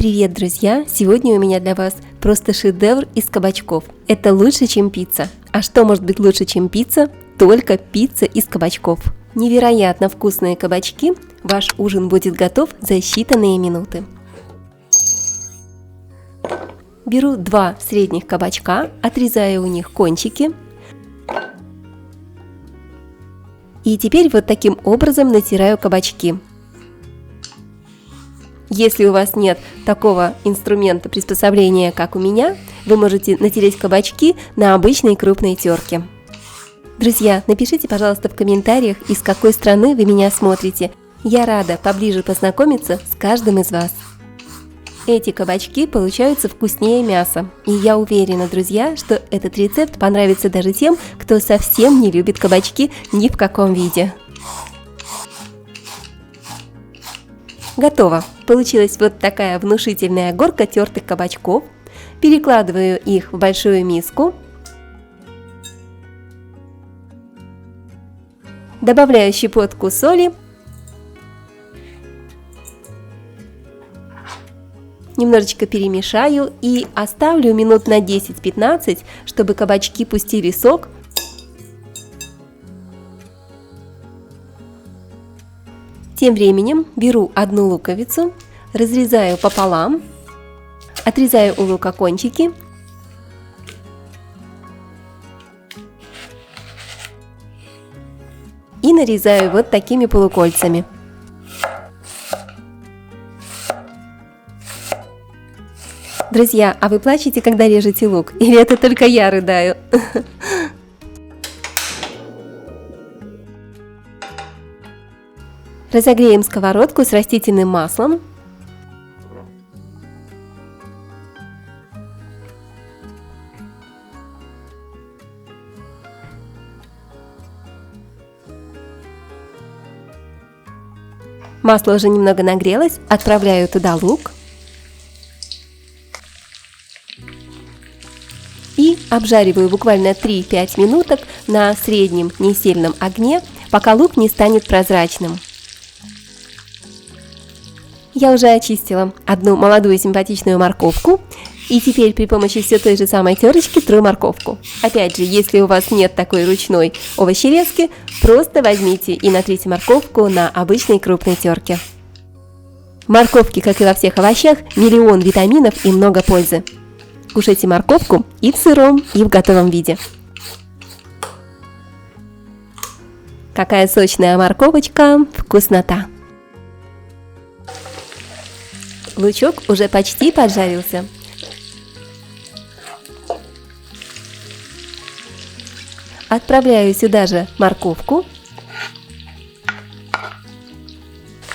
Привет, друзья! Сегодня у меня для вас просто шедевр из кабачков. Это лучше, чем пицца. А что может быть лучше, чем пицца? Только пицца из кабачков. Невероятно вкусные кабачки. Ваш ужин будет готов за считанные минуты. Беру 2 средних кабачка, отрезаю у них кончики. И теперь вот таким образом натираю кабачки. Если у вас нет такого инструмента приспособления, как у меня, вы можете натереть кабачки на обычной крупной терке. Друзья, напишите, пожалуйста, в комментариях, из какой страны вы меня смотрите. Я рада поближе познакомиться с каждым из вас. Эти кабачки получаются вкуснее мяса. И я уверена, друзья, что этот рецепт понравится даже тем, кто совсем не любит кабачки ни в каком виде. Готово! Получилась вот такая внушительная горка тертых кабачков. Перекладываю их в большую миску. Добавляю щепотку соли. Немножечко перемешаю и оставлю минут на 10-15, чтобы кабачки пустили сок. Тем временем беру одну луковицу, разрезаю пополам, отрезаю у лука кончики и нарезаю вот такими полукольцами. Друзья, а вы плачете, когда режете лук? Или это только я рыдаю? Разогреем сковородку с растительным маслом. Масло уже немного нагрелось, отправляю туда лук. И обжариваю буквально 3-5 минуток на среднем несильном огне, пока лук не станет прозрачным. Я уже очистила одну молодую симпатичную морковку. И теперь при помощи все той же самой терочки тру морковку. Опять же, если у вас нет такой ручной овощерезки, просто возьмите и натрите морковку на обычной крупной терке. В морковке, как и во всех овощах, миллион витаминов и много пользы. Кушайте морковку и в сыром, и в готовом виде. Какая сочная морковочка, вкуснота! Лучок уже почти поджарился. Отправляю сюда же морковку.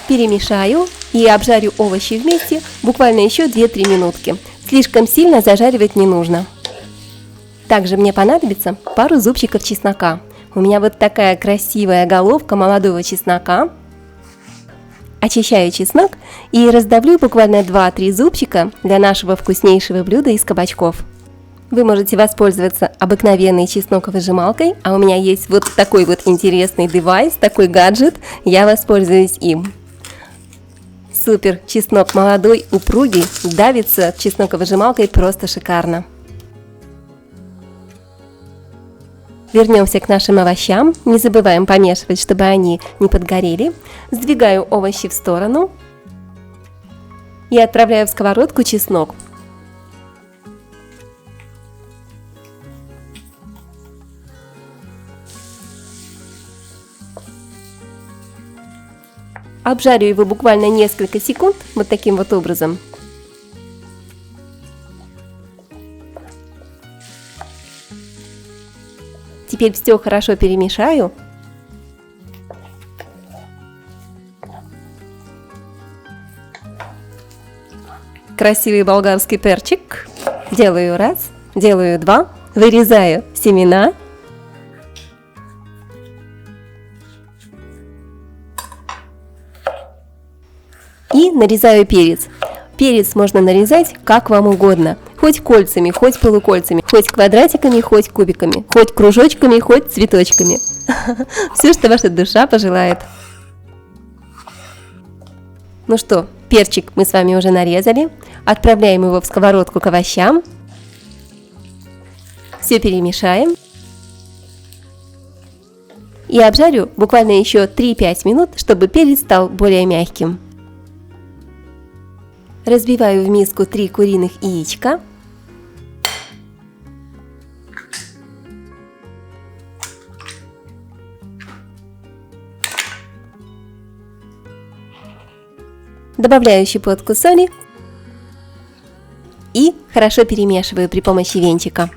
Перемешаю и обжарю овощи вместе буквально еще 2-3 минутки. Слишком сильно зажаривать не нужно. Также мне понадобится пару зубчиков чеснока. У меня вот такая красивая головка молодого чеснока. Очищаю чеснок и раздавлю буквально 2-3 зубчика для нашего вкуснейшего блюда из кабачков. Вы можете воспользоваться обыкновенной чесноковыжималкой, а у меня есть вот такой вот интересный девайс, такой гаджет, я воспользуюсь им. Супер, чеснок молодой, упругий, давится чесноковыжималкой просто шикарно. Вернемся к нашим овощам. Не забываем помешивать, чтобы они не подгорели. Сдвигаю овощи в сторону и отправляю в сковородку чеснок. Обжарю его буквально несколько секунд, вот таким вот образом. Теперь все хорошо перемешаю. Красивый болгарский перчик. Делаю 1, делаю 2, вырезаю семена. И нарезаю перец. Перец можно нарезать как вам угодно. Хоть кольцами, хоть полукольцами, хоть квадратиками, хоть кубиками, хоть кружочками, хоть цветочками. Все, что ваша душа пожелает. Ну что, Перчик мы с вами уже нарезали. Отправляем его в сковородку к овощам. Все перемешаем. И обжарю буквально еще 3-5 минут, чтобы перец стал более мягким. Разбиваю в миску 3 куриных яичка. Добавляю щепотку соли и хорошо перемешиваю при помощи венчика.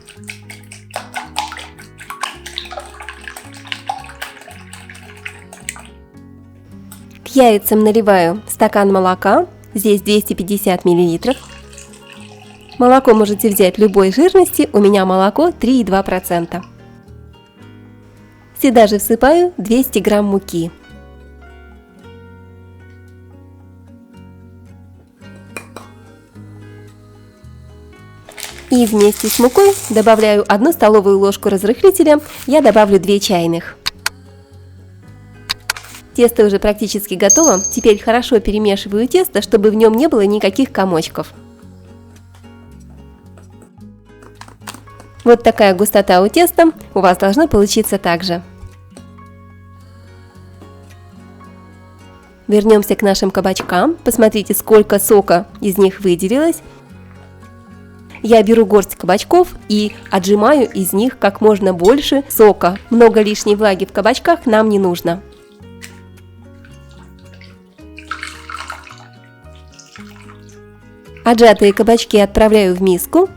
К яйцам наливаю стакан молока, здесь 250 мл. Молоко можете взять любой жирности, у меня молоко 3,2%. Сюда же всыпаю 200 грамм муки. И вместе с мукой добавляю 1 столовую ложку разрыхлителя, я добавлю 2 чайных. Тесто уже практически готово, теперь хорошо перемешиваю тесто, чтобы в нем не было никаких комочков. Вот такая густота у теста, у вас должно получиться так же. Вернемся к нашим кабачкам, посмотрите, сколько сока из них выделилось. Я беру горсть кабачков и отжимаю из них как можно больше сока. Много лишней влаги в кабачках нам не нужно. Отжатые кабачки отправляю в миску.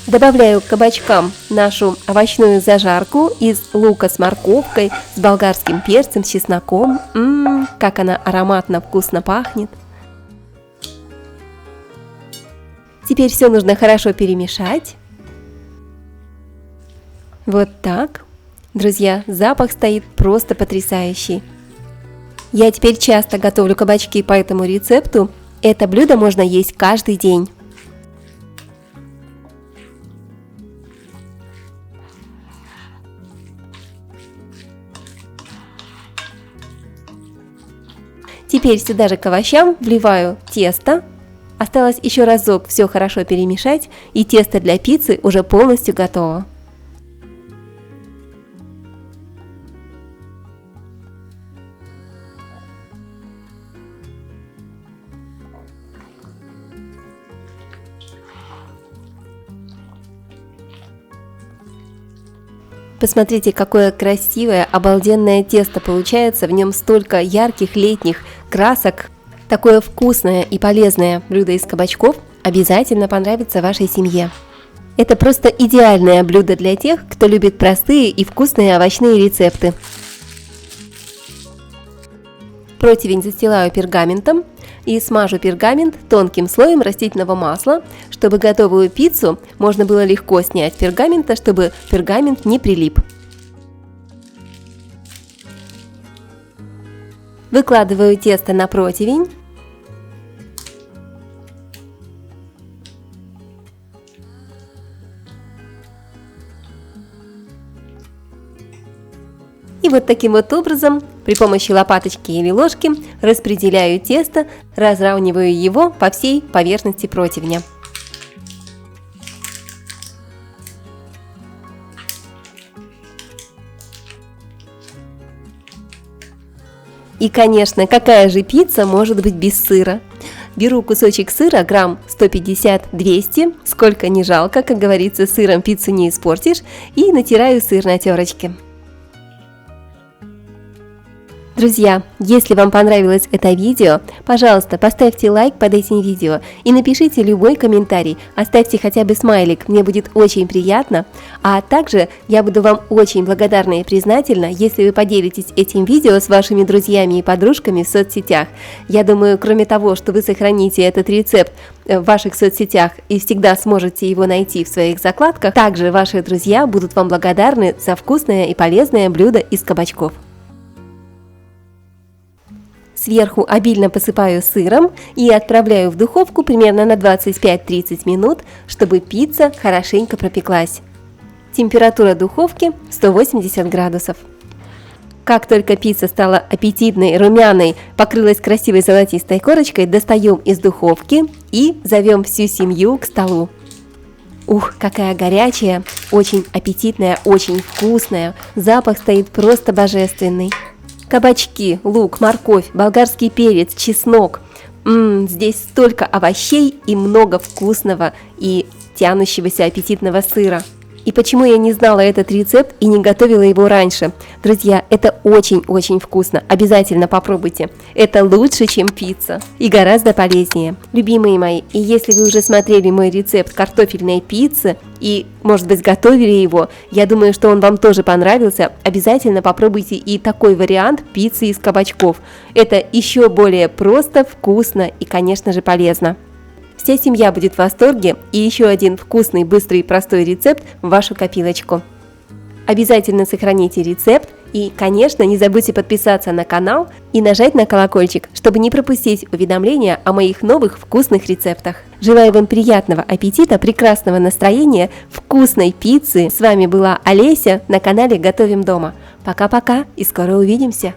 Добавляю к кабачкам нашу овощную зажарку из лука с морковкой, с болгарским перцем, с чесноком. Как она ароматно, вкусно пахнет. Теперь все нужно хорошо перемешать. Вот так. Друзья, запах стоит просто потрясающий. Я теперь часто готовлю кабачки по этому рецепту. Это блюдо можно есть каждый день. Теперь сюда же к овощам вливаю тесто. Осталось еще разок все хорошо перемешать, и тесто для пиццы уже полностью готово. Посмотрите, какое красивое, обалденное тесто получается, в нем столько ярких летних красок. Такое вкусное и полезное блюдо из кабачков обязательно понравится вашей семье. Это просто идеальное блюдо для тех, кто любит простые и вкусные овощные рецепты. Противень застилаю пергаментом и смажу пергамент тонким слоем растительного масла, чтобы готовую пиццу можно было легко снять с пергамента, чтобы пергамент не прилип. Выкладываю тесто на противень. И вот таким вот образом, при помощи лопаточки или ложки, распределяю тесто, разравниваю его по всей поверхности противня. И, конечно, какая же пицца может быть без сыра? Беру кусочек сыра, грамм 150-200, сколько не жалко, как говорится, сыром пиццу не испортишь, и натираю сыр на терочке. Друзья, если вам понравилось это видео, пожалуйста, поставьте лайк под этим видео и напишите любой комментарий, оставьте хотя бы смайлик, мне будет очень приятно. А также я буду вам очень благодарна и признательна, если вы поделитесь этим видео с вашими друзьями и подружками в соцсетях. Я думаю, кроме того, что вы сохраните этот рецепт в ваших соцсетях и всегда сможете его найти в своих закладках, также ваши друзья будут вам благодарны за вкусное и полезное блюдо из кабачков. Сверху обильно посыпаю сыром и отправляю в духовку примерно на 25-30 минут, чтобы пицца хорошенько пропеклась. Температура духовки 180 градусов. Как только пицца стала аппетитной, румяной, покрылась красивой золотистой корочкой, достаем из духовки и зовем всю семью к столу. Ух, какая горячая, очень аппетитная, очень вкусная. Запах стоит просто божественный. Кабачки, лук, морковь, болгарский перец, чеснок. Здесь столько овощей и много вкусного и тянущегося аппетитного сыра. И почему я не знала этот рецепт и не готовила его раньше? Друзья, это очень-очень вкусно. Обязательно попробуйте. Это лучше, чем пицца. И гораздо полезнее. Любимые мои, и если вы уже смотрели мой рецепт картофельной пиццы и, может быть, готовили его, я думаю, что он вам тоже понравился. Обязательно попробуйте и такой вариант пиццы из кабачков. Это еще более просто, вкусно и, конечно же, полезно. Вся семья будет в восторге, и еще один вкусный, быстрый и простой рецепт в вашу копилочку. Обязательно сохраните рецепт и, конечно, не забудьте подписаться на канал и нажать на колокольчик, чтобы не пропустить уведомления о моих новых вкусных рецептах. Желаю вам приятного аппетита, прекрасного настроения, вкусной пиццы. С вами была Олеся на канале Готовим дома. Пока-пока и скоро увидимся!